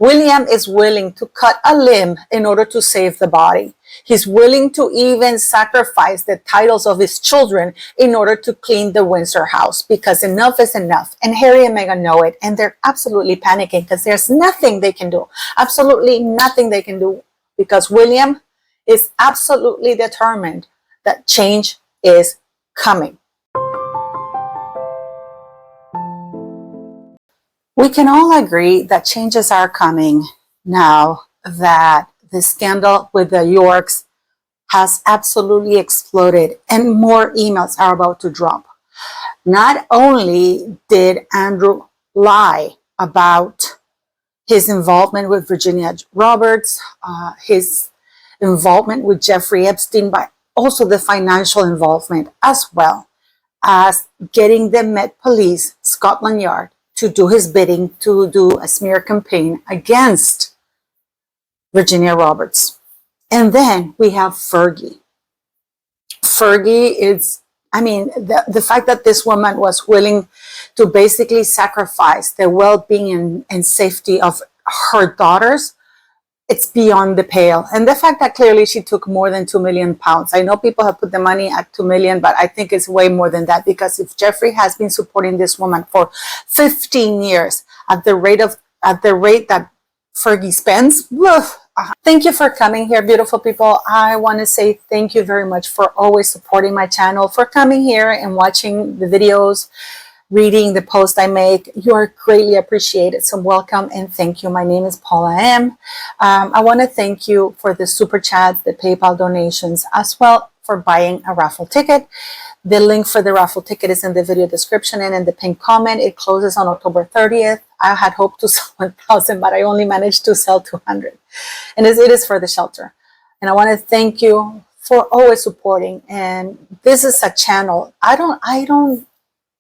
William is willing to cut a limb in order to save the body. He's willing to even sacrifice the titles of his children in order to clean the Windsor house, because enough is enough. And Harry and Meghan know it, and they're absolutely panicking because there's nothing they can do. Absolutely nothing they can do, because William is absolutely determined that change is coming. We can all agree that changes are coming now that the scandal with the Yorks has absolutely exploded and more emails are about to drop. Not only did Andrew lie about his involvement with Virginia Roberts, his involvement with Jeffrey Epstein, but also the financial involvement, as well as getting the Met Police, Scotland Yard, to do his bidding to do a smear campaign against Virginia Roberts. And then we have Fergie. Fergie is, I mean, the fact that this woman was willing to basically sacrifice the well-being and safety of her daughters, it's beyond the pale. And the fact that clearly she took more than £2 million. I know people have put the money at 2 million, but I think it's way more than that, because if Jeffrey has been supporting this woman for 15 years at the rate that Fergie spends, thank you for coming here, beautiful people. I want to say thank you very much for always supporting my channel, for coming here and watching the videos, reading the post I make. You are greatly appreciated. So welcome and thank you. My name is Paula M. I want to thank you for the super chats, the PayPal donations, as well for buying a raffle ticket. The link for the raffle ticket is in the video description and in the pinned comment. It closes on October 30th. I had hoped to sell 1,000, but I only managed to sell 200. And it is for the shelter. And I want to thank you for always supporting. And this is a channel.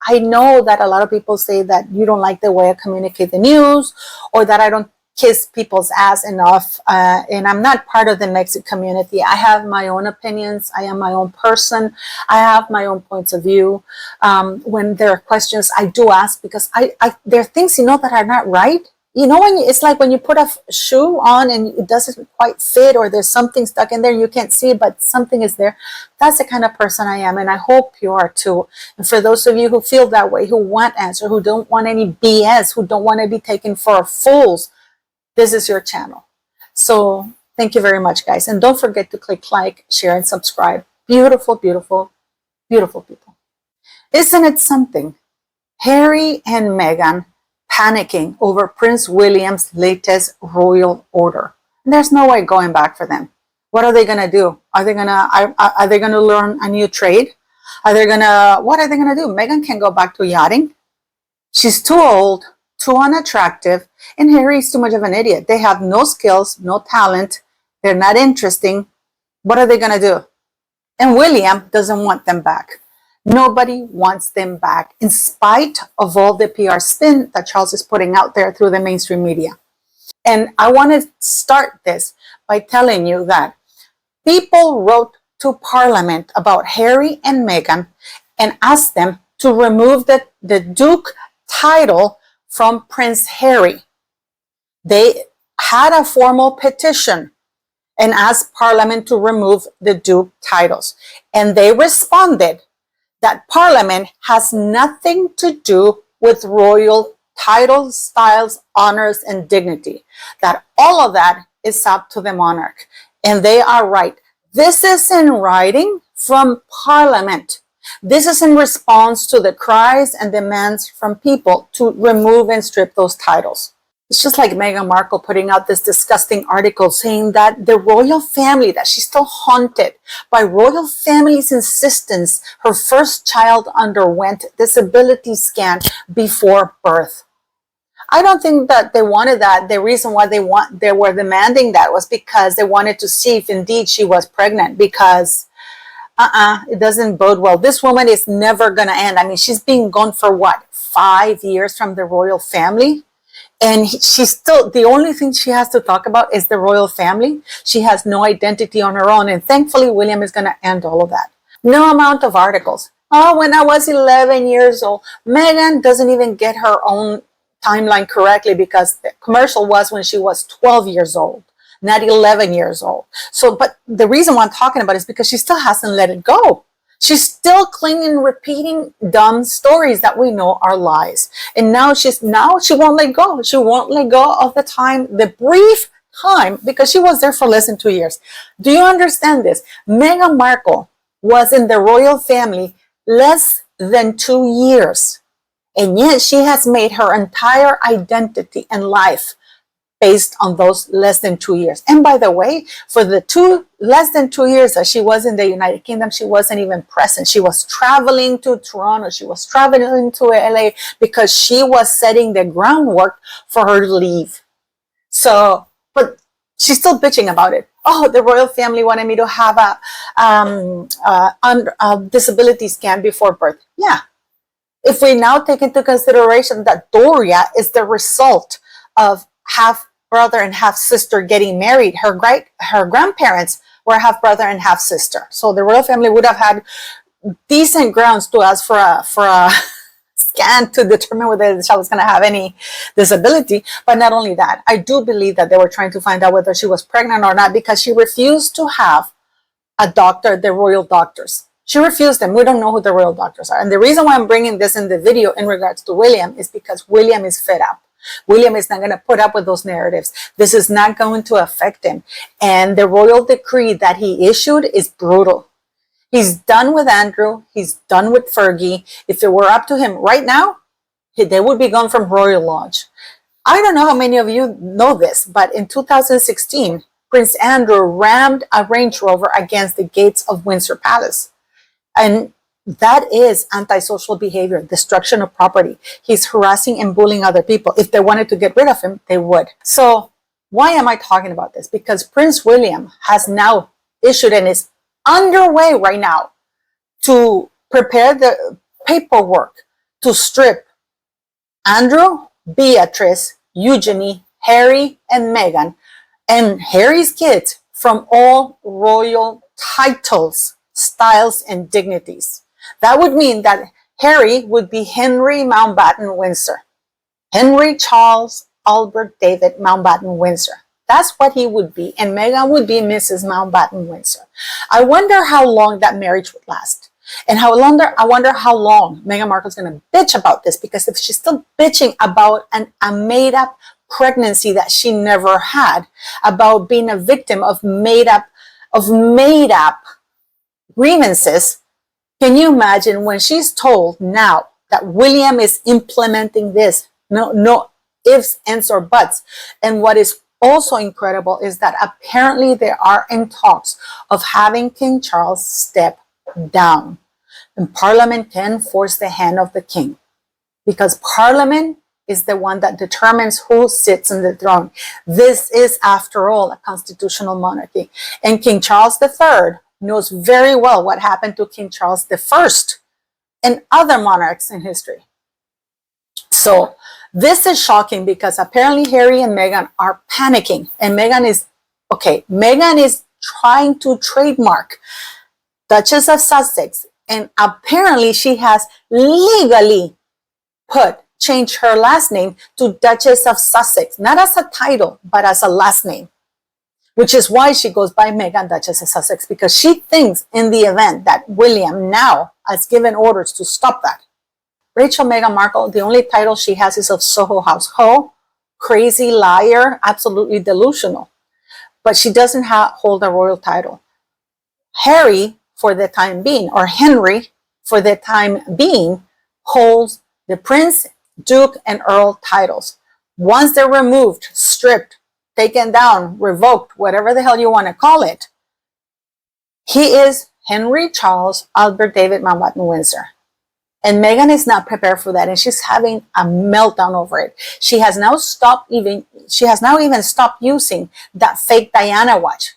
I know that a lot of people say that you don't like the way I communicate the news, or that I don't kiss people's ass enough, and I'm not part of the Mexican community. I have my own opinions. I am my own person. I have my own points of view. When there are questions, I do ask, because there are things, you know, that are not right. You know, it's like when you put a shoe on and it doesn't quite fit, or there's something stuck in there and you can't see it, but something is there. That's the kind of person I am, and I hope you are too. And for those of you who feel that way, who want answers, who don't want any BS, who don't want to be taken for fools, this is your channel. So thank you very much, guys. And don't forget to click like, share, and subscribe. Beautiful, beautiful, beautiful people. Isn't it something? Harry and Meghan panicking over Prince William's latest royal order. And there's no way going back for them. What are they going to do? Are they going to learn a new trade? What are they going to do? Meghan can't go back to yachting. She's too old, too unattractive, and Harry's too much of an idiot. They have no skills, no talent. They're not interesting. What are they going to do? And William doesn't want them back. Nobody wants them back, in spite of all the PR spin that Charles is putting out there through the mainstream media. And I want to start this by telling you that people wrote to Parliament about Harry and Meghan and asked them to remove the Duke title from Prince Harry. They had a formal petition and asked Parliament to remove the Duke titles. And they responded that Parliament has nothing to do with royal titles, styles, honors, and dignity. That all of that is up to the monarch. And they are right. This is in writing from Parliament. This is in response to the cries and demands from people to remove and strip those titles. It's just like Meghan Markle putting out this disgusting article saying that the royal family, that she's still haunted by royal family's insistence her first child underwent disability scan before birth. I don't think that they wanted that. The reason why they were demanding that was because they wanted to see if indeed she was pregnant, because it doesn't bode well. This woman is never going to end. I mean, she's been gone for what, 5 years from the royal family? And she's still, the only thing she has to talk about is the royal family. She has no identity on her own. And thankfully, William is going to end all of that. No amount of articles. Oh, when I was 11 years old, Meghan doesn't even get her own timeline correctly because the commercial was when she was 12 years old, not 11 years old. So, but the reason why I'm talking about it is because she still hasn't let it go. She's still clinging, repeating dumb stories that we know are lies. And now she won't let go. She won't let go of the brief time, because she was there for less than 2 years. Do you understand this? Meghan Markle was in the royal family less than 2 years. And yet she has made her entire identity and life based on those less than 2 years. And by the way, for the less than 2 years that she was in the United Kingdom, she wasn't even present. She was traveling to Toronto. She was traveling to LA because she was setting the groundwork for her to leave. So, but she's still bitching about it. Oh, the royal family wanted me to have a disability scan before birth. Yeah. If we now take into consideration that Doria is the result of half brother and half sister getting married, her grandparents were half brother and half sister. So the royal family would have had decent grounds to ask for a scan to determine whether the child was going to have any disability. But not only that, I do believe that they were trying to find out whether she was pregnant or not, because she refused to have a doctor, the royal doctors. She refused them. We don't know who the royal doctors are. And the reason why I'm bringing this in the video in regards to William is because William is fed up. William is not going to put up with those narratives. This is not going to affect him. And the royal decree that he issued is brutal. He's done with Andrew. He's done with Fergie. If it were up to him right now, they would be gone from Royal Lodge. I don't know how many of you know this, but in 2016, Prince Andrew rammed a Range Rover against the gates of Windsor Palace. And that is antisocial behavior, destruction of property. He's harassing and bullying other people. If they wanted to get rid of him, they would. So why am I talking about this? Because Prince William has now issued and is underway right now to prepare the paperwork to strip Andrew, Beatrice, Eugenie, Harry, and Meghan, and Harry's kids from all royal titles, styles, and dignities. That would mean that Harry would be Henry Mountbatten Windsor. Henry Charles Albert David Mountbatten Windsor. That's what he would be. And Meghan would be Mrs. Mountbatten Windsor. I wonder how long that marriage would last. And I wonder how long Meghan Markle is going to bitch about this, because if she's still bitching about a made-up pregnancy that she never had, about being a victim of made-up grievances, can you imagine when she's told now that William is implementing this? No ifs, ands, or buts. And what is also incredible is that apparently they are in talks of having King Charles step down. And Parliament can force the hand of the king, because Parliament is the one that determines who sits on the throne. This is, after all, a constitutional monarchy. And King Charles III knows very well what happened to King Charles I and other monarchs in history. So this is shocking, because apparently Harry and Meghan are panicking. And Meghan is trying to trademark Duchess of Sussex. And apparently she has legally changed her last name to Duchess of Sussex, not as a title, but as a last name, which is why she goes by Meghan, Duchess of Sussex, because she thinks in the event that William now has given orders to stop that. Rachel Meghan Markle, the only title she has is of Soho House Ho, crazy liar, absolutely delusional. But she doesn't hold a royal title. Harry, for the time being, or Henry, for the time being, holds the Prince, Duke, and Earl titles. Once they're removed, stripped, taken down, revoked, whatever the hell you want to call it, he is Henry Charles Albert David Mountbatten Windsor. And Meghan is not prepared for that, and she's having a meltdown over it. She has now even stopped using that fake Diana watch,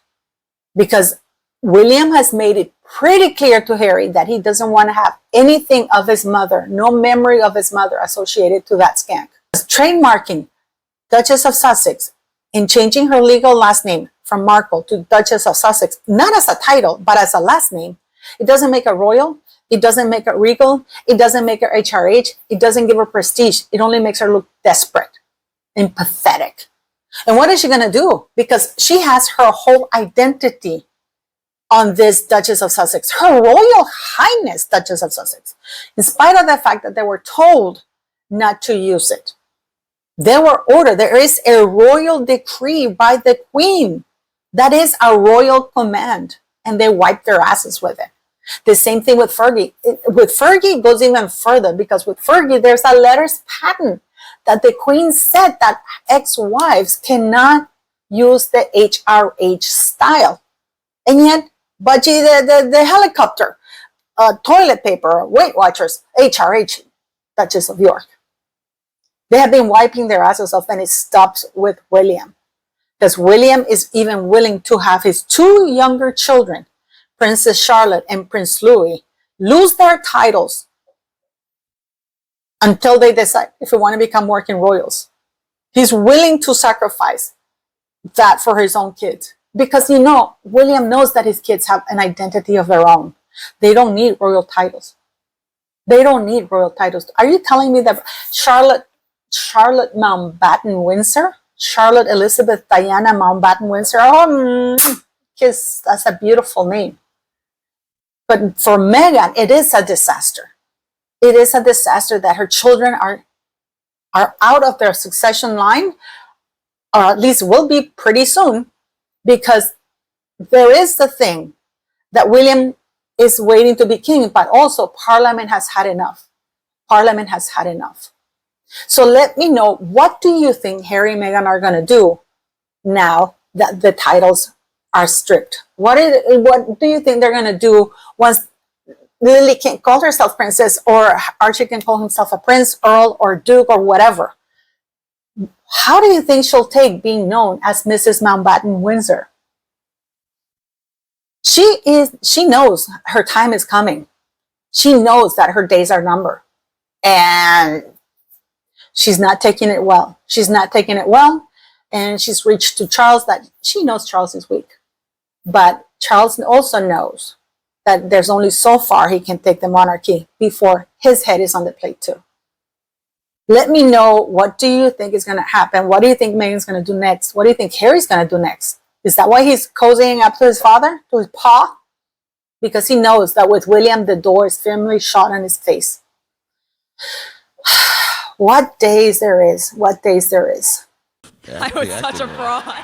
because William has made it pretty clear to Harry that he doesn't want to have anything of his mother, no memory of his mother associated to that skank. Trademarking Duchess of Sussex and changing her legal last name from Markle to Duchess of Sussex, not as a title, but as a last name, it doesn't make her royal, It doesn't make her regal. It doesn't make her HRH. It doesn't give her prestige. It only makes her look desperate and pathetic. And what is she going to do? Because she has her whole identity on this Duchess of Sussex, Her Royal Highness Duchess of Sussex, in spite of the fact that they were told not to use it. They were ordered. There is a royal decree by the Queen. That is a royal command, and they wiped their asses with it. The same thing with Fergie. With Fergie, it goes even further, because with Fergie, there's a letters patent that the Queen said that ex-wives cannot use the HRH style. And yet, Budgie, the helicopter, toilet paper, Weight Watchers, HRH, Duchess of York. They have been wiping their asses off, and it stops with William. Because William is even willing to have his two younger children, Princess Charlotte and Prince Louis, lose their titles until they decide if they want to become working royals. He's willing to sacrifice that for his own kids. Because, you know, William knows that his kids have an identity of their own. They don't need royal titles. They don't need royal titles. Are you telling me that Charlotte Mountbatten Windsor, Charlotte Elizabeth Diana Mountbatten Windsor, kiss, that's a beautiful name. But for Meghan, it is a disaster. It is a disaster that her children are out of their succession line, or at least will be pretty soon, because there is the thing that William is waiting to be king, but also Parliament has had enough. Parliament has had enough. So let me know, what do you think Harry and Meghan are going to do now that the titles are stripped? What do you think they're going to do once Lily can't call herself princess, or Archie can call himself a prince, earl, or duke, or whatever? How do you think she'll take being known as Mrs. Mountbatten Windsor? She knows her time is coming. She knows that her days are numbered. And she's not taking it well. She's not taking it well. And she's reached to Charles that she knows Charles is weak. But Charles also knows that there's only so far he can take the monarchy before his head is on the plate too. Let me know, what do you think is going to happen? What do you think Meghan's going to do next? What do you think Harry's going to do next? Is that why he's cozying up to his father, to his pa? Because he knows that with William, the door is firmly shut on his face. What days there is. What days there is. I was such a fraud.